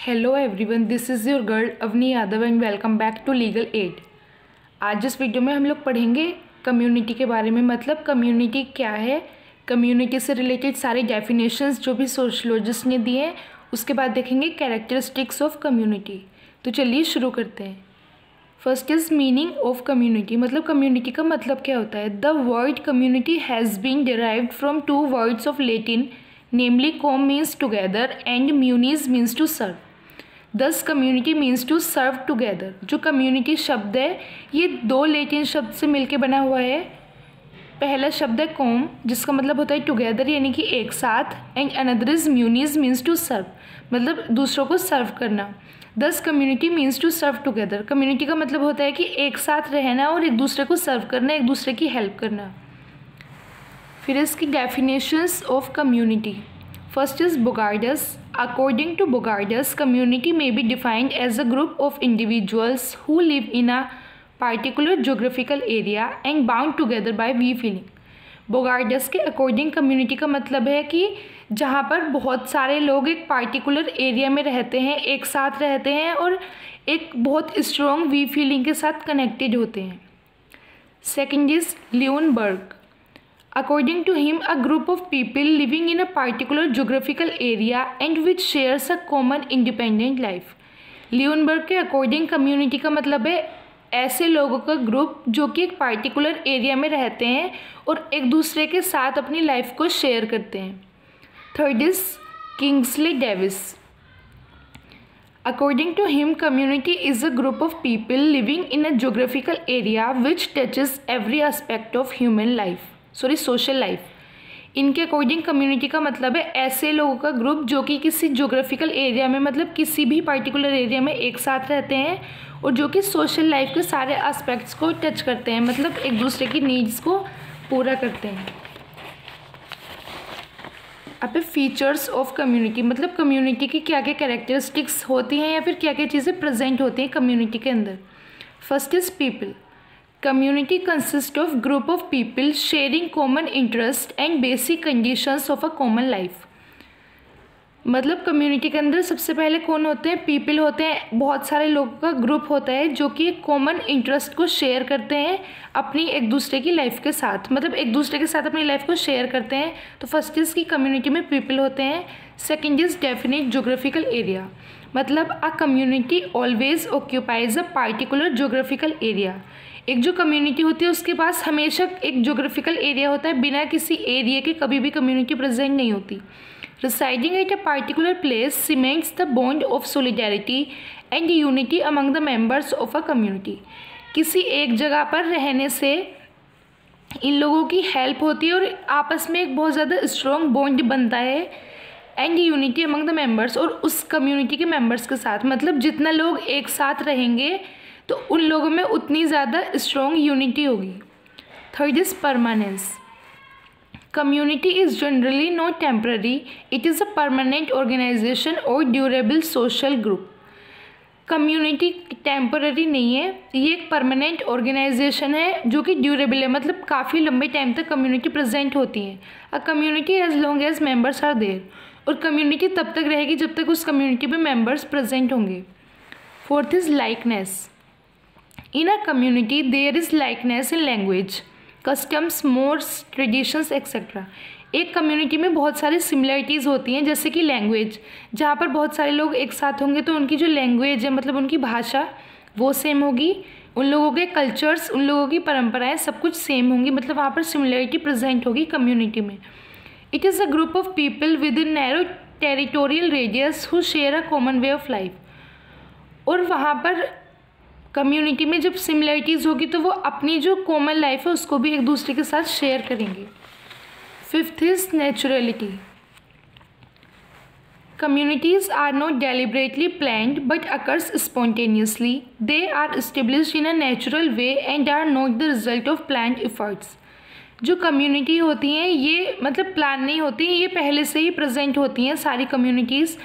Hello everyone, this is your girl Avni Yadav and welcome back to legal aid. आज इस video में हम लोग पढ़ेंगे कम्युनिटी के बारे में। मतलब कम्युनिटी क्या है, कम्युनिटी से रिलेटेड सारे डेफिनेशंस जो भी सोशलॉजिस्ट ने दिए हैं, उसके बाद देखेंगे कैरेक्टरिस्टिक्स ऑफ कम्युनिटी। तो चलिए शुरू करते हैं। First is meaning of community. मतलब कम्युनिटी का मतलब क्या होता है। The word community has been derived from two words of Latin, namely com means together and munis means to serve. Thus community means to serve together. जो community शब्द है ये दो लेटिन शब्द से मिलके बना हुआ है। पहला शब्द है कॉम, जिसका मतलब होता है टुगेदर यानी कि एक साथ, and another is munis means to serve, मतलब दूसरों को सर्व करना। Thus community means to serve together. Community का मतलब होता है कि एक साथ रहना और एक दूसरे को सर्व करना, एक दूसरे की हेल्प करना। फिर इसकी definitions of community. First is Bogardus. According to Bogardus, community may be defined as a group of individuals who live in a particular geographical area and bound together by we feeling. Bogardus के according community का मतलब है कि जहाँ पर बहुत सारे लोग एक पार्टिकुलर एरिया में रहते हैं, एक साथ रहते हैं और एक बहुत स्ट्रॉन्ग वी फीलिंग के साथ कनेक्टेड होते हैं। Second is Lundberg. According to him, a group of people living in a particular geographical area and which shares a common independent life. लियोनबर्ग के अकॉर्डिंग कम्युनिटी का मतलब है ऐसे लोगों का ग्रुप जो कि एक पार्टिकुलर एरिया में रहते हैं और एक दूसरे के साथ अपनी लाइफ को शेयर करते हैं। Third is Kingsley Davis. According to him, community is a group of people living in a geographical area which touches every aspect of human life. Social life. इनके अकॉर्डिंग कम्युनिटी का मतलब है ऐसे लोगों का ग्रुप जो कि किसी ज्योग्राफिकल एरिया में, मतलब किसी भी पार्टिकुलर एरिया में एक साथ रहते हैं और जो कि सोशल लाइफ के सारे एस्पेक्ट्स को टच करते हैं, मतलब एक दूसरे की नीड्स को पूरा करते हैं। अब फीचर्स ऑफ कम्युनिटी, मतलब कम्युनिटी की क्या क्या कैरेक्टरिस्टिक्स होती हैं या फिर क्या क्या चीज़ें प्रेजेंट होती हैं कम्युनिटी के अंदर। First is people. Community consists of group of people sharing common interest and basic conditions of a common life. मतलब कम्युनिटी के अंदर सबसे पहले कौन होते हैं, पीपल होते हैं। बहुत सारे लोगों का ग्रुप होता है जो कि एक कॉमन इंटरेस्ट को शेयर करते हैं अपनी एक दूसरे की लाइफ के साथ, मतलब एक दूसरे के साथ अपनी लाइफ को शेयर करते हैं। तो फर्स्ट इज की कम्युनिटी में पीपल होते हैं। Second is definite geographical area. मतलब a community always occupies a particular geographical area. एक जो कम्युनिटी होती है उसके पास हमेशा एक जोग्राफिकल एरिया होता है, बिना किसी एरिया के कभी भी कम्युनिटी प्रेजेंट नहीं होती. Residing at a particular place cements the bond of solidarity and unity among the members of a community. किसी एक जगह पर रहने से इन लोगों की हेल्प होती है और आपस में एक बहुत ज़्यादा स्ट्रॉन्ग बॉन्ड बनता है. And unity among the members, और उस कम्युनिटी के मेंबर्स के साथ, मतलब जितना लोग एक साथ रहेंगे तो उन लोगों में उतनी ज़्यादा स्ट्रॉन्ग यूनिटी होगी. Third is permanence. Community is generally not temporary, it is a permanent organisation और durable social group. Community temporary नहीं है, ये एक परमानेंट ऑर्गेनाइजेशन है जो कि ड्यूरेबल है, मतलब काफ़ी लंबे टाइम तक कम्युनिटी प्रेजेंट होती है. A community as long as members are there. और कम्युनिटी तब तक रहेगी जब तक उस कम्युनिटी में मेंबर्स प्रेजेंट होंगे. Fourth is likeness. In a community, there is likeness in language, customs, mores, traditions, etc. एक कम्युनिटी में बहुत सारी सिमिलरिटीज़ होती हैं, जैसे कि लैंग्वेज. जहाँ पर बहुत सारे लोग एक साथ होंगे तो उनकी जो लैंग्वेज है, मतलब उनकी भाषा, वो सेम होगी. उन लोगों के कल्चर्स, उन लोगों की परंपराएं सब कुछ सेम होंगी, मतलब वहाँ पर सिमिलरिटी प्रेजेंट होगी कम्युनिटी में. It is a group of people with in narrow territorial radius who share a common way of life. और वहाँ पर कम्युनिटी में जब सिमिलरिटीज़ होगी तो वो अपनी जो कॉमन लाइफ है उसको भी एक दूसरे के साथ शेयर करेंगे. Fifth is naturality. Communities are not deliberately planned but occurs spontaneously. They are established in a natural way and are not the result of planned efforts. जो कम्युनिटी होती हैं ये मतलब प्लान नहीं होती, ये पहले से ही प्रेजेंट होती हैं सारी communities.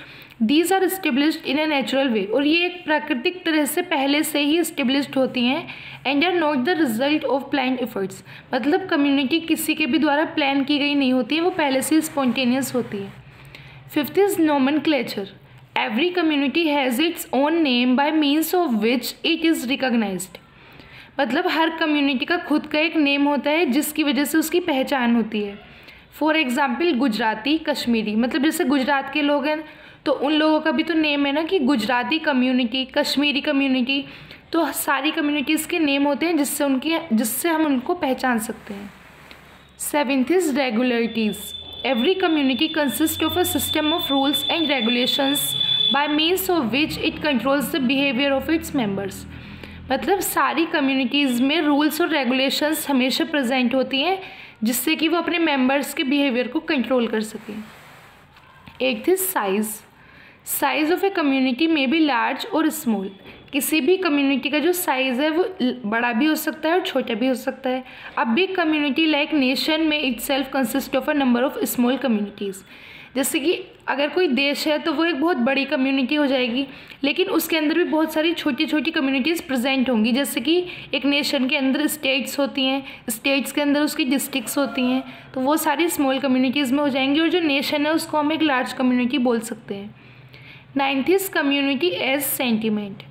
These are established in a natural way, और ये एक प्राकृतिक तरह से पहले से ही इस्टेब्लिश्ड होती हैं. And are not the result of planned efforts. मतलब कम्युनिटी किसी के भी द्वारा प्लान की गई नहीं होती है, वो पहले से स्पॉन्टेनियस होती है. Fifth is nomenclature. Every community has its own name by means of which it is recognised. मतलब हर कम्युनिटी का खुद का एक नेम होता है जिसकी वजह से उसकी पहचान होती है। फॉर एग्ज़ाम्पल गुजराती, कश्मीरी, मतलब जैसे गुजरात के लोग हैं तो उन लोगों का भी तो नेम है ना कि गुजराती कम्युनिटी, कश्मीरी कम्युनिटी, तो सारी कम्युनिटीज़ के नेम होते हैं जिससे हम उनको पहचान सकते हैं। 7th is regularities. Every community consist of a system of rules and regulations by means of which it controls the behaviour of its members. मतलब सारी कम्युनिटीज़ में रूल्स और रेगुलेशंस हमेशा प्रेजेंट होती हैं जिससे कि वो अपने मेंबर्स के बिहेवियर को कंट्रोल कर सकें। 8th is size. Size of a community में बी लार्ज और स्मॉल। किसी भी कम्युनिटी का जो साइज़ है वो बड़ा भी हो सकता है और छोटा भी हो सकता है। अब बिग कम्युनिटी लाइक नेशन में itself consist of a number of small communities. जैसे कि अगर कोई देश है तो वो एक बहुत बड़ी कम्युनिटी हो जाएगी, लेकिन उसके अंदर भी बहुत सारी छोटी छोटी कम्युनिटीज़ प्रेजेंट होंगी। जैसे कि एक नेशन के अंदर स्टेट्स होती हैं, स्टेट्स के अंदर उसकी डिस्ट्रिक्ट्स होती हैं, तो वो सारी स्मॉल कम्युनिटीज़ में हो जाएंगी और जो नेशन है उसको हम एक लार्ज कम्युनिटी बोल सकते हैं। 9th is community as sentiment.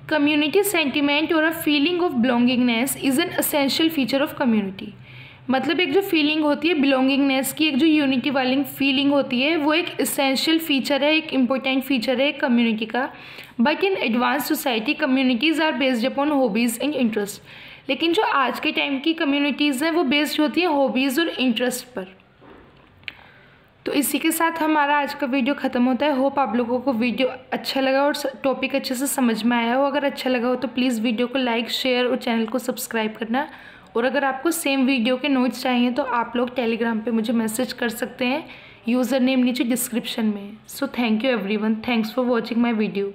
Community sentiment और a feeling of belongingness is an essential feature of community. मतलब एक जो फीलिंग होती है बिलोंगिंगनेस की, एक जो यूनिटी वाली फीलिंग होती है, वो एक एसेंशियल फीचर है, एक इम्पोर्टेंट फीचर है एक कम्युनिटी का। But in advance society communities are based upon hobbies and interest. लेकिन जो आज के टाइम की कम्युनिटीज़ हैं वो बेस्ड होती हैं हॉबीज़ और इंटरेस्ट पर। तो इसी के साथ हमारा आज का वीडियो ख़त्म होता है। होप आप लोगों को वीडियो अच्छा लगा और टॉपिक अच्छे से समझ में आया हो। अगर अच्छा लगा हो तो प्लीज़ वीडियो को लाइक, शेयर और चैनल को सब्सक्राइब करना। और अगर आपको सेम वीडियो के नोट्स चाहिए तो आप लोग टेलीग्राम पे मुझे मैसेज कर सकते हैं, यूज़र नेम नीचे डिस्क्रिप्शन में। So thank you everyone, thanks for watching my video.